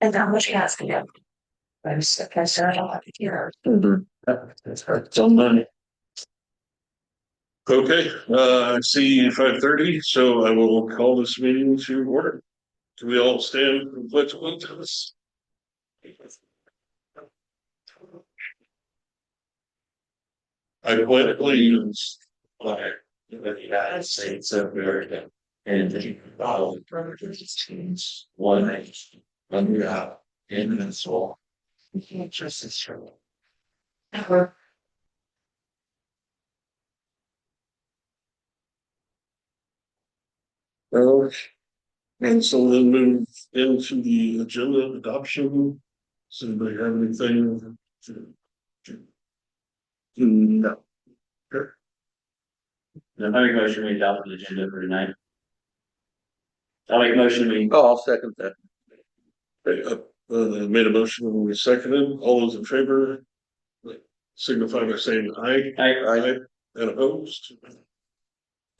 And how much gas can you? I said, I like it here. That's hard. So money. Okay, I see 5:30, so I will call this meeting to order. Do we all stand for the pledge of allegiance? I pledge allegiance to the United States of America and to the republic for one nation under God, indivisible, with justice for all. Okay. And so then move into the agenda adoption. Does anybody have anything no. Sure. I make a motion we adopt the agenda for tonight. I'll make a motion we. Oh, I'll second that. Made a motion and we seconded. All those in favor signify by saying aye. Aye. And opposed.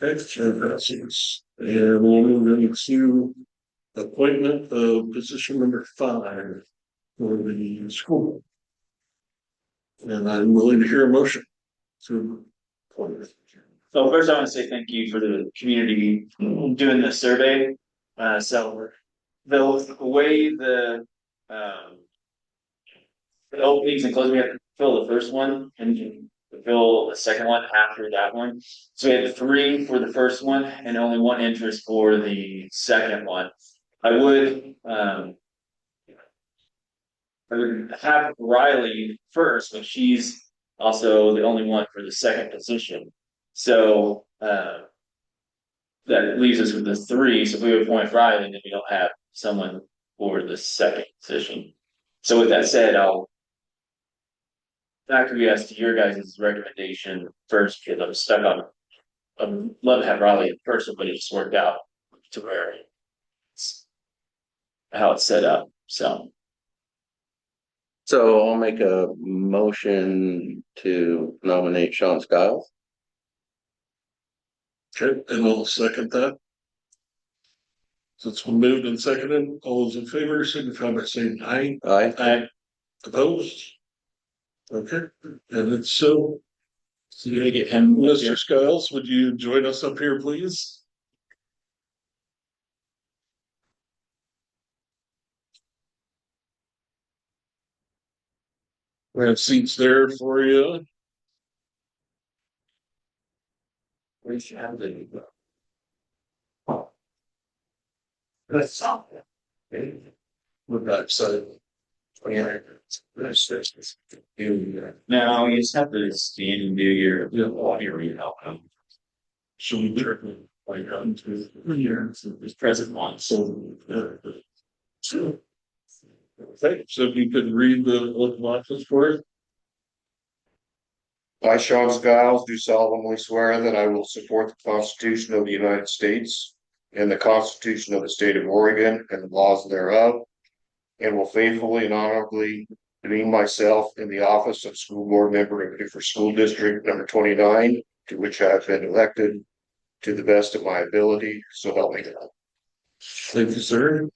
Okay, and passes. And we'll move into appointment of position number 5 for the school. And I'm willing to hear a motion to appoint. So first I want to say thank you for the community doing the survey. So the way the openings and closing, we have to fill the first one and fill the second one after that one. So we had 3 for the first one and only 1 interest for the second one. I would have Riley first, but she's also the only one for the second position. So that leaves us with the 3. So if we appoint Riley, then we don't have someone for the second position. So with that said, that could be as to your guys' recommendation first, because I'm stuck on. I'd love to have Riley in person, but it just worked out to where it's how it's set up. So I'll make a motion to nominate Sean Skiles. Okay, and I'll second that. So it's been moved and seconded. All those in favor signify by saying aye. Aye. Opposed? Okay, and it's so. you're gonna get him, Mr. Skiles, would you join us up here, please? We have seats there for you. We should have the. That's all. With that said. No, you just have to stand and do your read out. So we certainly like to This present one. okay, so if you could read the oath of office for it. I, Sean Skiles, do solemnly swear that I will support the Constitution of the United States and the Constitution of the State of Oregon and the laws thereof, and will faithfully and honorably demean myself in the office of school board member of Dufur School District number 29, to which I have been elected to the best of my ability, so help me God. Thank you, sir.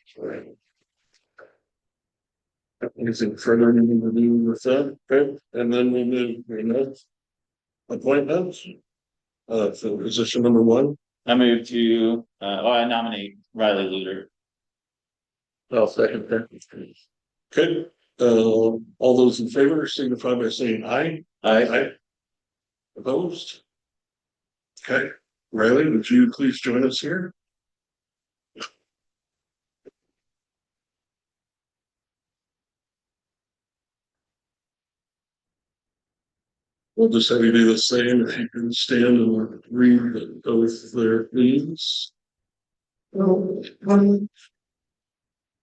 Anything further needing to do with that? Okay, and then we move to the next appointments. So position number 1. I move to, I nominate Riley Luter. I'll second that. Okay, all those in favor signify by saying aye. Aye. Opposed? Okay, Riley, would you please join us here? We'll just have you do the same. If you can stand and read the oath there, please.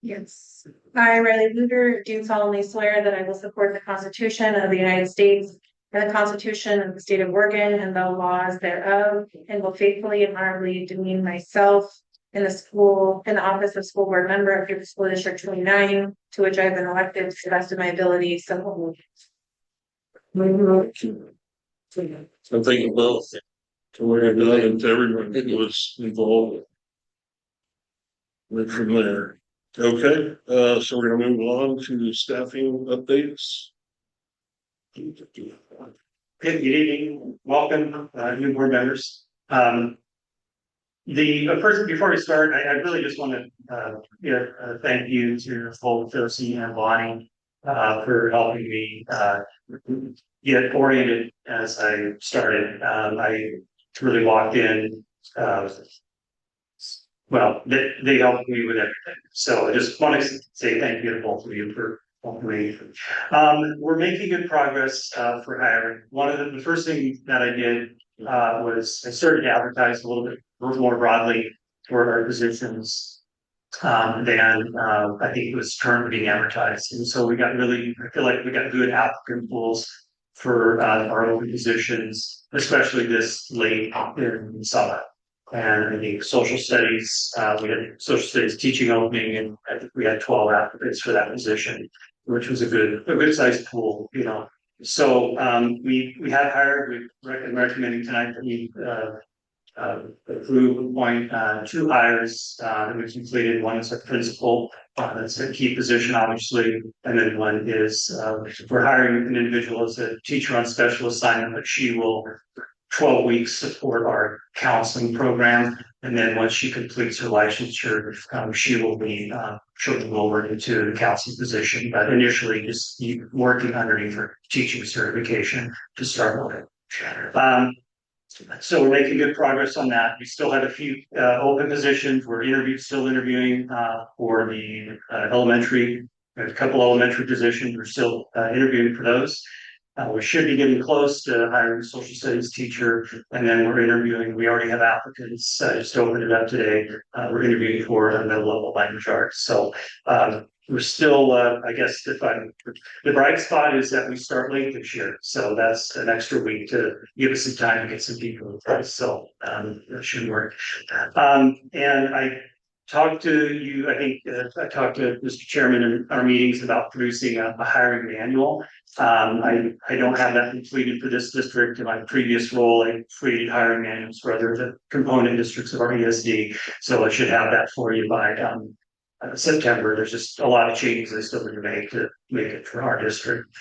Yes. I, Riley Luter, do solemnly swear that I will support the Constitution of the United States and the Constitution of the State of Oregon and the laws thereof, and will faithfully and honorably demean myself in the office of school board member of Dufur School District 29, to which I have been elected to the best of my ability. So I'm thinking about to where I've done and to everyone who was involved. Right from there. Okay, so we're gonna move on to staffing updates. Good evening, welcome, new board members. First, before we start, I really just want to give a thank you to both Josie and Bonnie for helping me get oriented as I started. I really walked in, well, they helped me with everything. So I just want to say thank you to both of you for helping me. We're making good progress for hiring. One of the first thing that I did was I started to advertise a little bit more broadly for our positions than I think it was currently being advertised. And so I feel like we got good applicant pools for our open positions, especially this late in summer. And I think social studies, we had social studies teaching opening, and I think we had 12 applicants for that position, which was a good sized pool, you know. So we have hired. I'm recommending tonight that we approve, appoint 2 hires that we completed. One is a principal, that's a key position, obviously, and then one is we're hiring an individual as a teacher on special assignment, but she will 12 weeks support our counseling program. And then once she completes her licensure, she will be she'll move over into the counseling position, but initially just working underneath her teaching certification to start with. So we're making good progress on that. We still have a few open positions. We're still interviewing for the elementary. We have a couple elementary positions. We're still interviewing for those. We should be getting close to hiring a social studies teacher, and then we're interviewing. We already have applicants. I just opened it up today. We're interviewing for a middle level language arts. So we're still, I guess, the bright spot is that we start late this year. So that's an extra week to give us some time to get some people in place. So that should work. And I talked to you, I think I talked to Mr. Chairman in our meetings about producing a hiring manual. I don't have that completed for this district. In my previous role, I created hiring manuals for other component districts of our ESD. So I should have that for you by September. There's just a lot of changes I still need to make it for our district.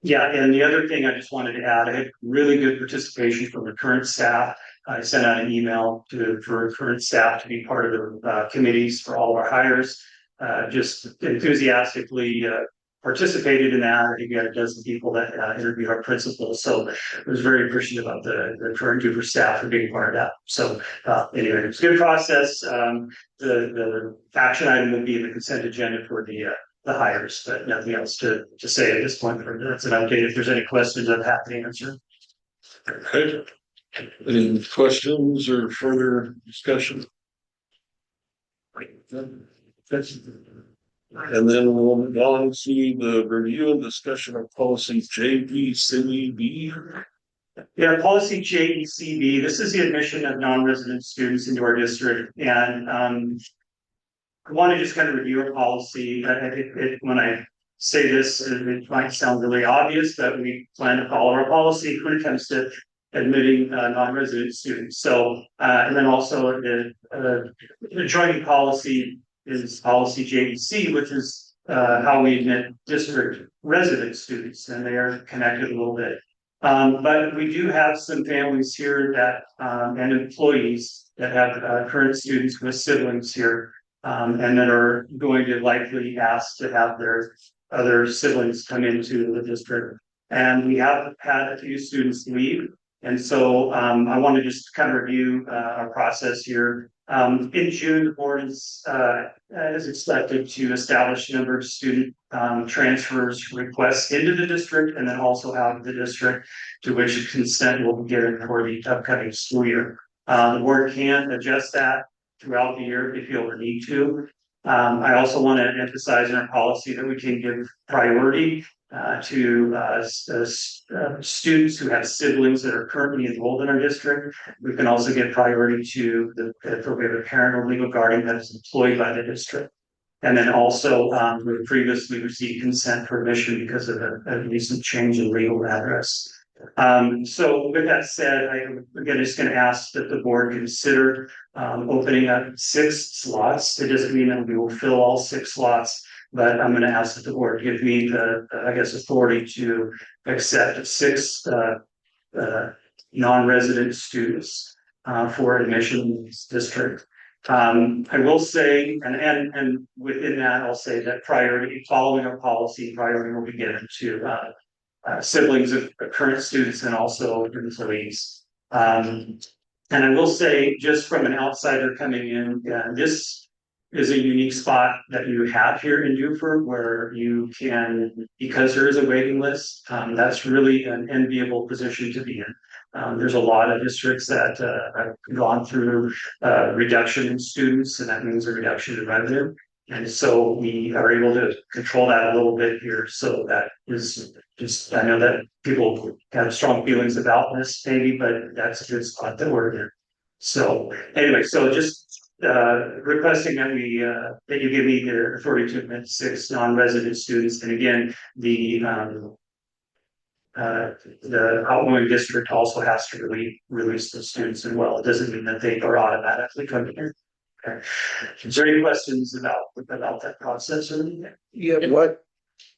Yeah, and the other thing I just wanted to add, I had really good participation from the current staff. I sent out an email for current staff to be part of the committees for all of our hires. Just enthusiastically participated in that. I think we had a dozen people that interviewed our principals. So I was very appreciative of the current Dufur staff for being part of that. So anyway, it's a good process. The action item will be in the consent agenda for the hires, but nothing else to say at this point. That's an update. If there's any questions, I'm happy to answer. Okay. Any questions or further discussion? And then we'll move on to the review and discussion of policy JECB. Yeah, policy JECB. This is the admission of non-resident students into our district, and I want to just kind of review our policy. When I say this, it might sound really obvious that we plan to follow our policy when it comes to admitting non-resident students. So, and then also the joining policy is policy JEC, which is how we admit district resident students, and they are connected a little bit. But we do have some families here that and employees that have current students with siblings here, and that are going to likely ask to have their other siblings come into the district. And we have had a few students leave. And so I want to just kind of review our process here. In June, the board is expected to establish a number of student transfers requests into the district, and then also out of the district, to which consent will be given for the upcoming school year. The board can adjust that throughout the year if you feel the need to. I also want to emphasize in our policy that we can give priority to students who have siblings that are currently enrolled in our district. We can also give priority to if we have a parent or legal guardian that is employed by the district. And then also, we previously received consent for admission because of a recent change in legal address. So with that said, I again just going to ask that the board consider opening up 6 slots. It doesn't mean that we will fill all 6 slots, but I'm going to ask that the board give me the, I guess, authority to accept 6 non-resident students for admission in this district. I will say, and within that, I'll say that priority, following our policy, priority will be given to siblings of current students and also employees. And I will say, just from an outsider coming in, this is a unique spot that you have here in Dufur where you can, because there is a waiting list, that's really an enviable position to be in. There's a lot of districts that have gone through reduction in students, and that means a reduction in revenue. And so we are able to control that a little bit here. So that is just, I know that people have strong feelings about this maybe, but that's a good spot that we're in. So anyway, so just requesting that we that you give me the authority to admit 6 non-resident students. And again, the outgoing district also has to release the students as well. It doesn't mean that they are automatically coming here. Okay. Is there any questions about that process or anything? Yeah, what,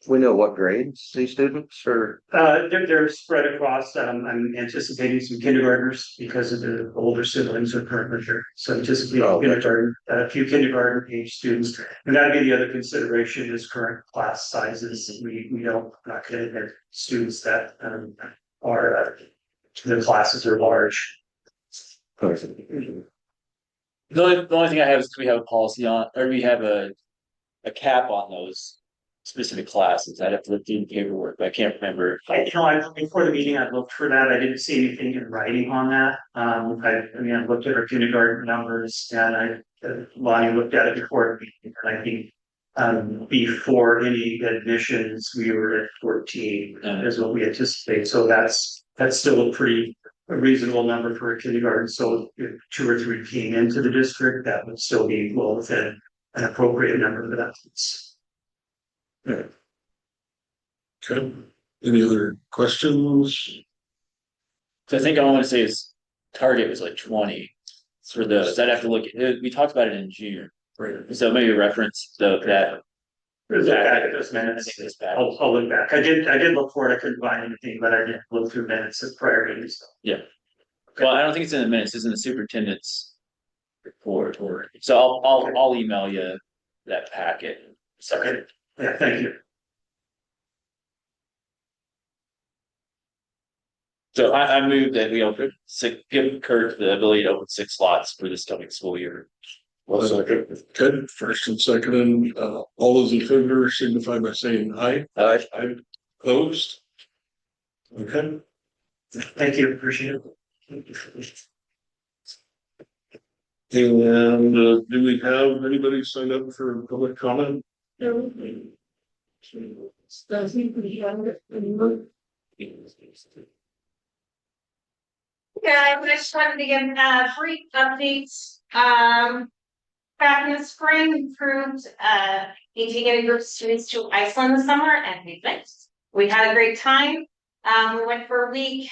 we know what grades these students are? They're spread across. I'm anticipating some kindergartners because of the older siblings are currently here. So anticipating kindergarten, a few kindergarten age students, and that'd be the other consideration is current class sizes. We don't not going to admit students that are the classes are large. The only thing I have is we have a policy on, or we have a cap on those specific classes. I'd have to look through the paperwork, but I can't remember. Before the meeting, I looked for that. I didn't see anything in writing on that. I looked at our kindergarten numbers, and Lonnie looked at it before the meeting, and I think before any admissions, we were at 14 is what we anticipate. So that's still a reasonable number for a kindergarten. So if 2 or 3 came into the district, that would still be well within an appropriate number for that. Okay, any other questions? So I think I want to say his target was like 20 for those. I'd have to look at, we talked about it in June. Right. So maybe reference that. There's a back at those minutes. I'll look back. I did look for it. I couldn't find anything, but I did look through minutes of prior meetings. Yeah. Well, I don't think it's in the minutes. It's in the superintendent's report. So I'll email you that packet. Okay. Yeah, thank you. So I moved that we open give Kurt the ability to open 6 slots for this coming school year. Well, second. Good, first and second, and all those in favor signify by saying aye. Aye. Aye. Opposed? Okay. Thank you. Appreciate it. And do we have anybody signed up for public comment? Yeah, I just wanted to give brief updates. Back in the spring, we approved taking a group of students to Iceland this summer, and we went. We had a great time. We went for a week.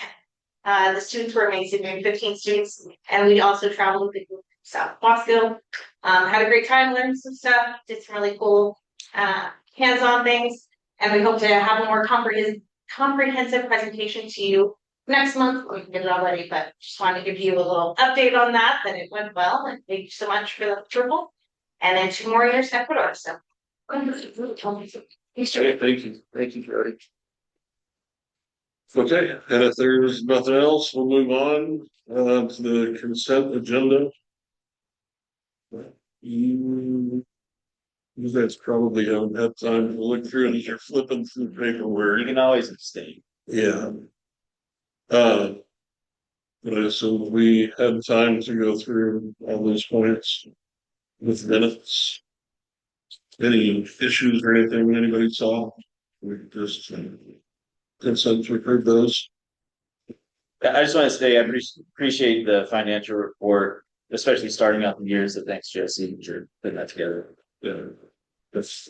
The students were amazing. We had 15 students, and we also traveled with the group to South Bosco. Had a great time, learned some stuff, did some really cool hands-on things, and we hope to have a more comprehensive presentation to you next month. We can get it all ready, but just wanted to give you a little update on that it went well, and thank you so much for the triple. And then 2 more years at Ecuador. So Okay, thank you, Jody. Okay, and if there's nothing else, we'll move on to the consent agenda. You guys probably haven't had time to look through it as you're flipping through the paperwork. You can always abstain. Yeah. So we had time to go through all those points with minutes. Any issues or anything anybody saw? We just consent to approve those. I just want to say I appreciate the financial report, especially starting out the years. So thanks, Jesse, for putting that together. Yeah. That's,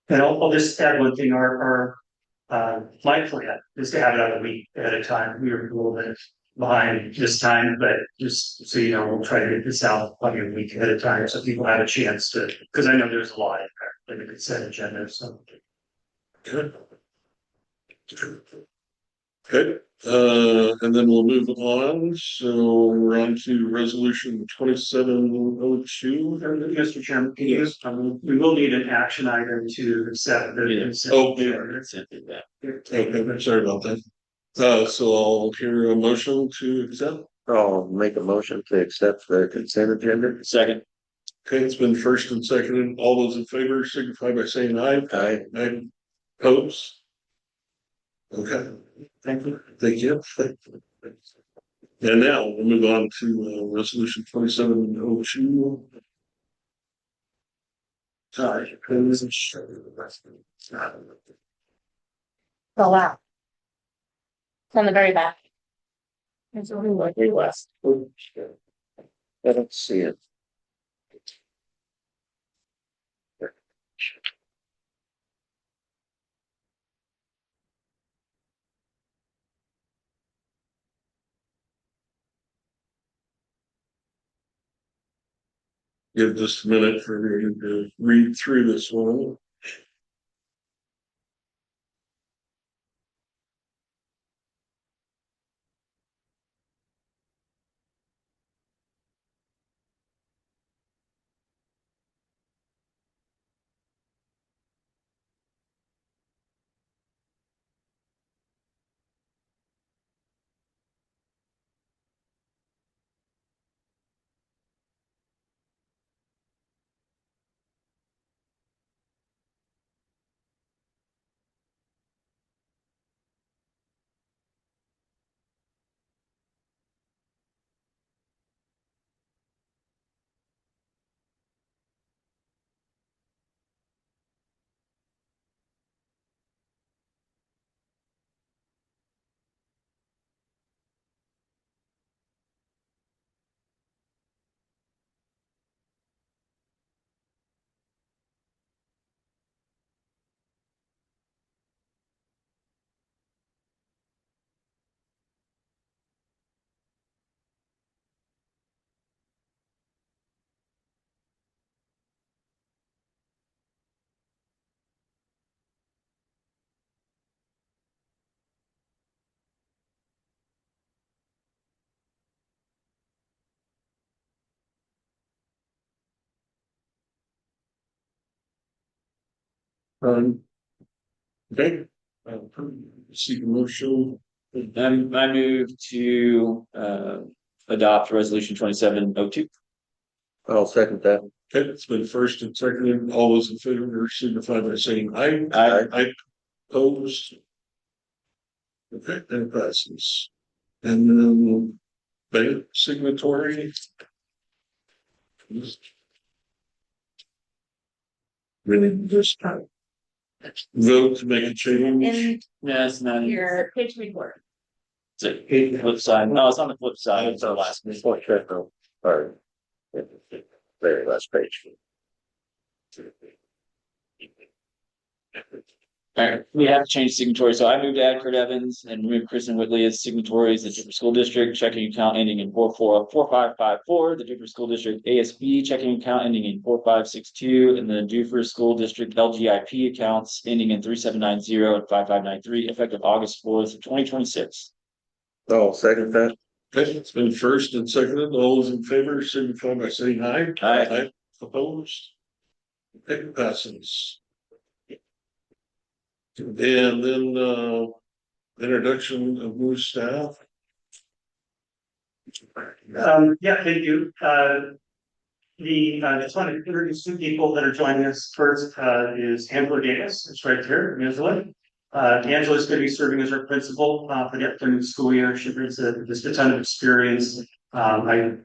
And I'll just add one thing, my plan is to have it on a week at a time. We were a little bit behind this time, but just so you know, we'll try to get this out probably a week at a time so people have a chance to, because I know there's a lot in there, like a consent agenda, so. good. Okay, and then we'll move on. So we're on to resolution 2702. Mr. Chairman, can you, we will need an action item to accept the. Yeah. consent Oh, agenda. That's it, yeah. Okay, sorry about that. So I'll hear a motion to accept. I'll make a motion to accept the consent agenda. Second, Okay, it's been first and seconded. All those in favor signify by saying aye. Aye. Aye. Opposed? Okay, Thank you. thank you. And now we'll move on to resolution 2702. Sorry. Oh, wow. It's on the very back. It's only like three less. I don't see it. Give just a minute for me to read through this one. Okay. Seek a motion. I move to, adopt resolution 2702. I'll second that. Okay, it's been first and seconded. All those in favor signify by saying aye. Aye. Aye. Opposed? Okay, that passes. And then bank signatory. Really just vote to make a change. In No, it's not. your page report. It's a flip side. No, it's on the flip side. It's the last. Point check, no, or, very last page. Alright, we have to change signatory, so I moved to add Kurt Evans and remove Kristen Whitley as signatories, the Dufur School District checking account ending in 4554, the Dufur School District ASB checking account ending in 4562, and the Dufur School District LGIP accounts ending in 3790 and 5593, effective August 4th, 2026. I'll second that. Okay, it's been first and seconded. All those in favor signify by saying aye. Aye. Opposed? Okay, passes. And then introduction of new staff. Yeah, thank you. I just want to introduce two people that are joining us. First, is Angela Davis. It's right here, Angela. Angela is going to be serving as our principal, for the upcoming school year. She brings just a ton of experience. I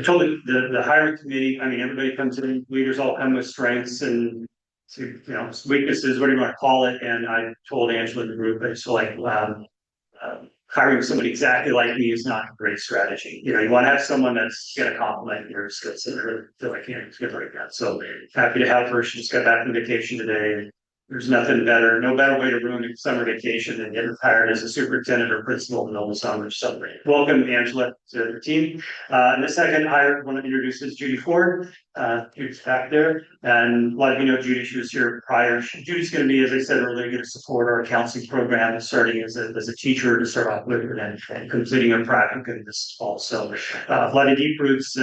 told the hiring committee, I mean, everybody comes in, leaders all come with strengths and weaknesses, whatever you want to call it. And I told Angela in the group, I just feel like, hiring somebody exactly like me is not a great strategy. You know, you want to have someone that's going to complement your skill set. I really feel like it's good like that. So happy to have her. She just got back from vacation today. There's nothing better, no better way to ruin a summer vacation than getting hired as a superintendent or principal in the middle of summer. So welcome, Angela, to the team. And the second hire I want to introduce is Judy Ford. Judy's back there. And a lot of you know Judy, she was here prior. Judy's going to be, as I said earlier, going to support our counseling program, starting as a teacher to start off with, and completing her practicum this fall. So a lot of deep roots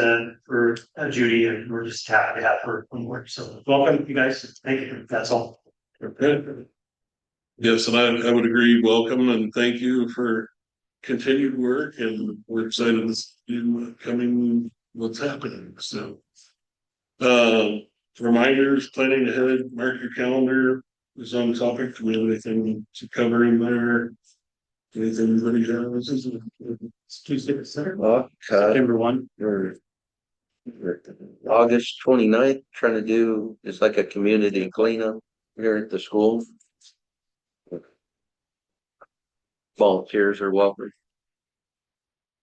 for Judy, and we're just happy to have her on board. So welcome, you guys. Thank you. That's all. Okay. Yes, and I would agree. Welcome and thank you for continued work, and we're excited to see coming what's happening. So, reminders, planning ahead, mark your calendar is on topic. Do we have anything to cover in there? Anything anybody has? It's Tuesday, September 1. We're August 29th, trying to do, it's like a community cleanup here at the school. Volunteers are welcome.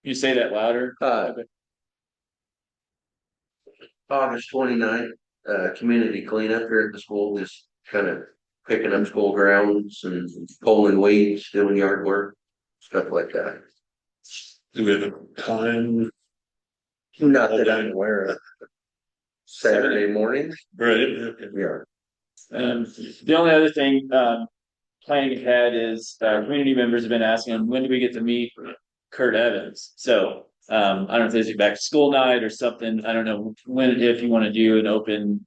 You say that louder? August 29th, community cleanup here at the school, just kind of picking up school grounds and pulling weeds, doing yard work, stuff like that. Do we have a time? Not that I'm aware of. Saturday morning, Right. Okay. we are. The only other thing, planning ahead is, community members have been asking, when do we get to meet Kurt Evans? So, I don't know if there's a back to school night or something. I don't know when, if you want to do an open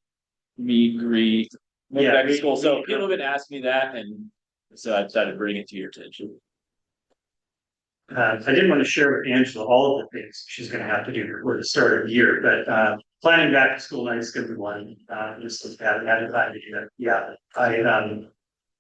meet greet. Yeah, Back to school. So people have been asking me that, and so I decided to bring it to your attention. I didn't want to share with Angela all of the things she's going to have to do before the start of the year, but planning back to school night is going to be one. Just haven't had time to do that. Yeah,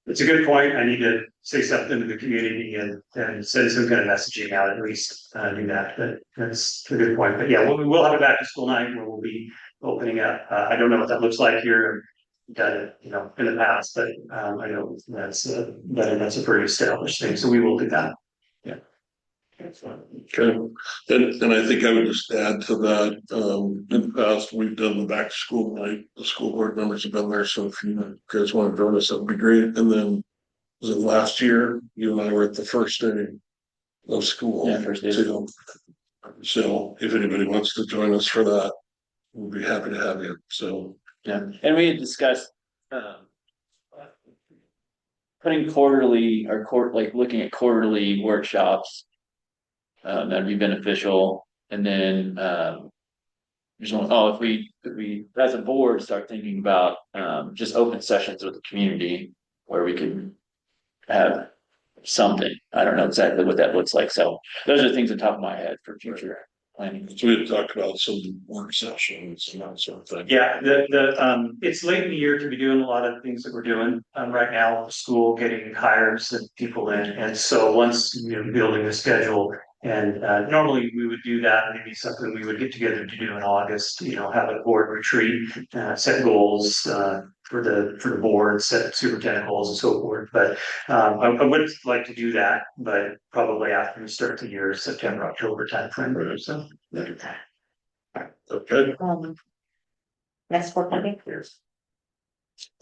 it's a good point. I need to say something to the community and send some kind of messaging out, at least do that. But that's a good point. But yeah, we'll have a back to school night where we'll be opening up. I don't know what that looks like here. I've done it, you know, in the past, but I know that's a pretty established thing. So we will do that. Yeah. Okay, and I think I would just add to that, in the past, we've done the back to school night, the school board members have been there, so if you guys want to join us, that would be great. And then, was it last year, you and I were at the first day of school? Yeah, first day. too. So if anybody wants to join us for that, we'll be happy to have you, so. Yeah, and we had discussed, putting quarterly or like looking at quarterly workshops. That'd be beneficial. And then, if we, as a board, start thinking about, just open sessions with the community where we could have something. I don't know exactly what that looks like. So those are things on top of my head for future planning. So we had talked about some work sessions and that sort of thing. Yeah, it's late in the year to be doing a lot of things that we're doing right now, school, getting hires and people in. And so once, building the schedule, and normally we would do that, maybe something we would get together to do in August, have a board retreat, set goals for the board, set superintendent goals and so forth. But I would like to do that, but probably after we start the year, September, October timeframe. So Okay, Next board meeting.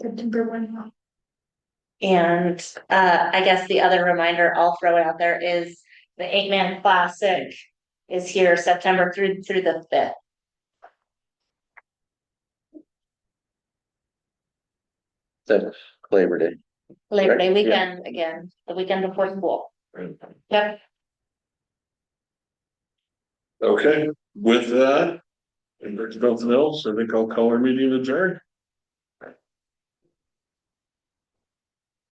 September 1. And I guess the other reminder I'll throw it out there is the 8-man classic is here September through the 5th. That's Labor Day. Labor Day Right, yeah. weekend again, the weekend before school. Yep. okay, with that, and there's nothing else, I think I'll call our meeting adjourned.